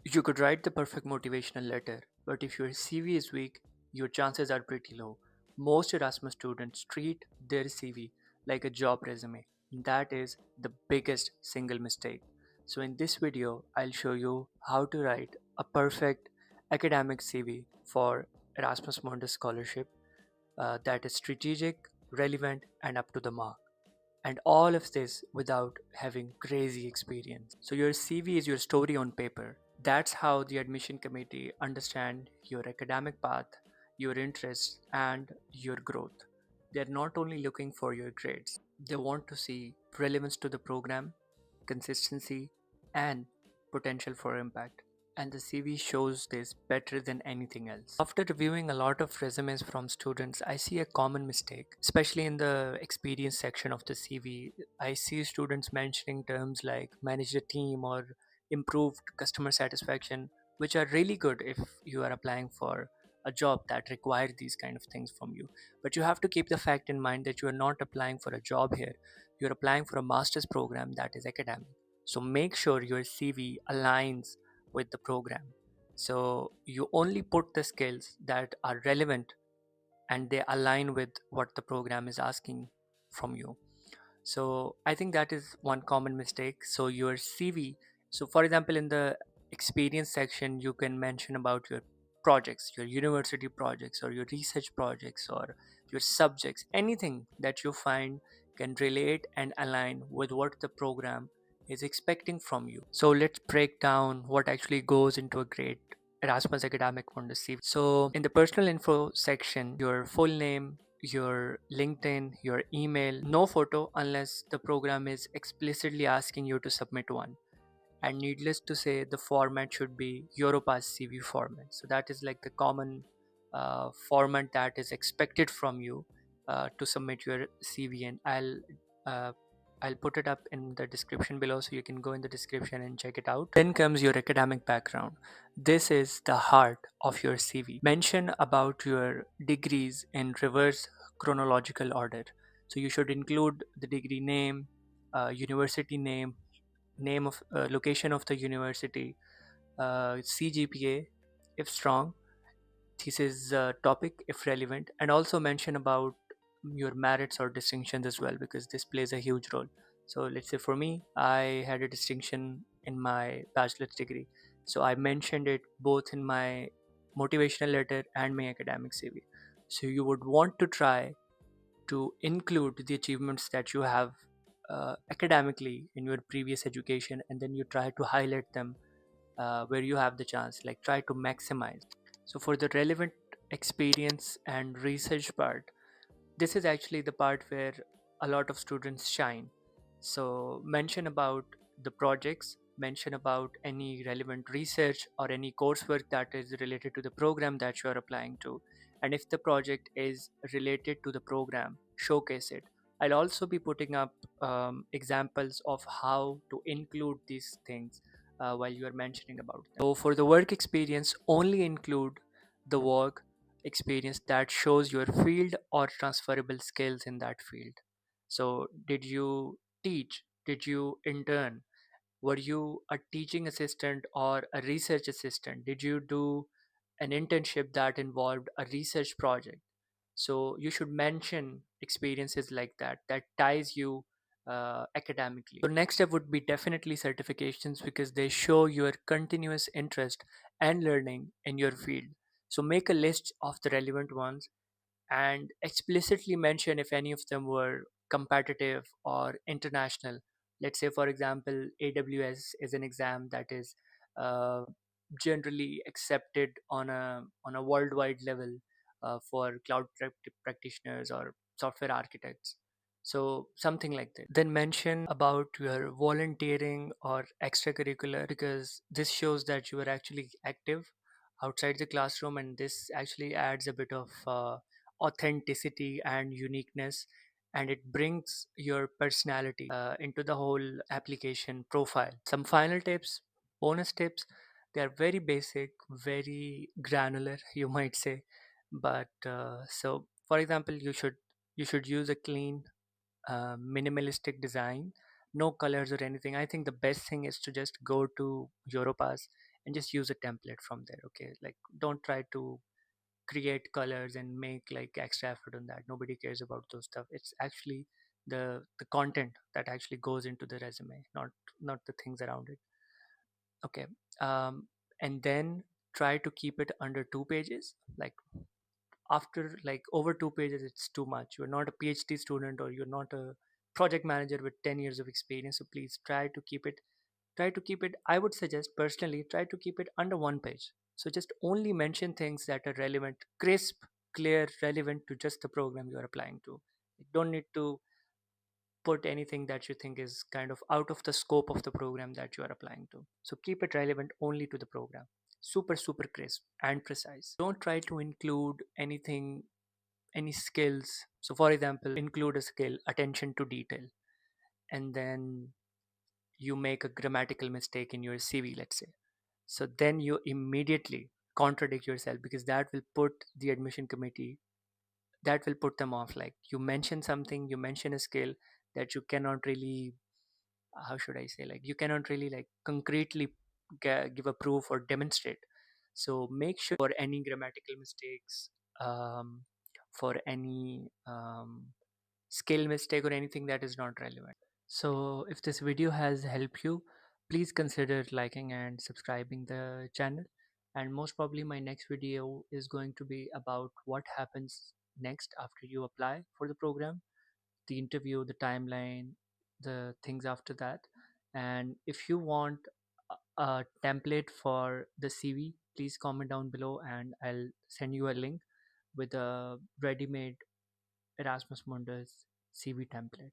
You could write the perfect motivational letter, but if your CV is weak, your chances are pretty low. Most Erasmus students treat their CV like a job resume. That is the biggest single mistake. So, in this video, I'll show you how to write a perfect academic CV for Erasmus Mundus scholarship that is strategic, relevant, and up to the mark. And all of this without having crazy experience. So your CV is your story on paper. That's how the admission committee understand your academic path, your interests, and your growth. They're not only looking for your grades, they want to see relevance to the program, consistency, and potential for impact. And the CV shows this better than anything else. After reviewing a lot of resumes from students, I see a common mistake, especially in the experience section of the CV. I see students mentioning terms like manage a team or improved customer satisfaction, which are really good if you are applying for a job that requires these kind of things from you. But you have to keep the fact in mind that you are not applying for a job here. You're applying for a master's program that is academic. So make sure your CV aligns with the program. So you only put the skills that are relevant and they align with what the program is asking from you. So I think that is one common mistake. So your CV, so for example, in the experience section, you can mention about your projects, your university projects, or your research projects, or your subjects, anything that you find can relate and align with what the program is expecting from you. So let's break down what actually goes into a great Erasmus academic Wonder CV. So in the personal info section, your full name, your LinkedIn, your email, no photo unless the program is explicitly asking you to submit one. And needless to say, the format should be Europass CV format. So that is like the common format that is expected from you to submit your CV. And uh, I'll put it up in the description below, so you can go in the description and check it out. Then comes your academic background. This is the heart of your CV. Mention about your degrees in reverse chronological order. So you should include the degree name, university name, name of location of the university, CGPA if strong, thesis topic if relevant, and also mention about your merits or distinctions as well, because this plays a huge role. So let's say for me, I had a distinction in my bachelor's degree, so I mentioned it both in my motivational letter and my academic CV. So you would want to try to include the achievements that you have academically in your previous education, and then you try to highlight them where you have the chance, like try to maximize. So for the relevant experience and research part, this is actually the part where a lot of students shine. So mention about the projects, mention about any relevant research or any coursework that is related to the program that you are applying to. And if the project is related to the program, showcase it. I'll also be putting up examples of how to include these things while you are mentioning about them. So for the work experience, only include the work experience that shows your field or transferable skills in that field. So, did you teach? Did you intern? Were you a teaching assistant or a research assistant? Did you do an internship that involved a research project? So you should mention experiences like that that ties you academically. So next step would be definitely certifications, because they show your continuous interest and learning in your field. So make a list of the relevant ones and explicitly mention if any of them were competitive or international. Let's say, for example, AWS is an exam that is uh, generally accepted on a worldwide level for cloud practitioners or software architects. So something like that. Then mention about your volunteering or extracurricular, because this shows that you are actually active outside the classroom, and this actually adds a bit of authenticity and uniqueness, and it brings your personality into the whole application profile. Some final tips, bonus tips, they are very basic, very granular, you might say. But so for example, you should use a clean minimalistic design, no colors or anything. I think the best thing is to just go to Europass and just use a template from there. Okay, like don't try to create colors and make like extra effort on that. Nobody cares about those stuff. It's actually the content that actually goes into the resume, not the things around it. Okay. um, and then try to keep it under 2 pages. Like after like over 2 pages, it's too much. You're not a PhD student, or you're not a project manager with 10 years of experience, so please try to keep it. I would suggest personally, try to keep it under 1 page. So just only mention things that are relevant, crisp, clear, relevant to just the program you are applying to. You don't need to put anything that you think is kind of out of the scope of the program that you are applying to. So keep it relevant only to the program. Super, super crisp and precise. Don't try to include anything, any skills. So, for example, include a skill, attention to detail, and then you make a grammatical mistake in your CV, let's say. So then you immediately contradict yourself, because that will put the admission committee, that will put them off. Like you mention something, you mention a skill that you cannot really, how should I say, like you cannot really like concretely give a proof or demonstrate. So make sure for any grammatical mistakes, um, for any skill mistake or anything that is not relevant. So if this video has helped you, please consider liking and subscribing the channel. And most probably my next video is going to be about what happens next after you apply for the program, the interview, the timeline, the things after that. And if you want a template for the CV, please comment down below and I'll send you a link with a ready-made Erasmus Mundus CV template.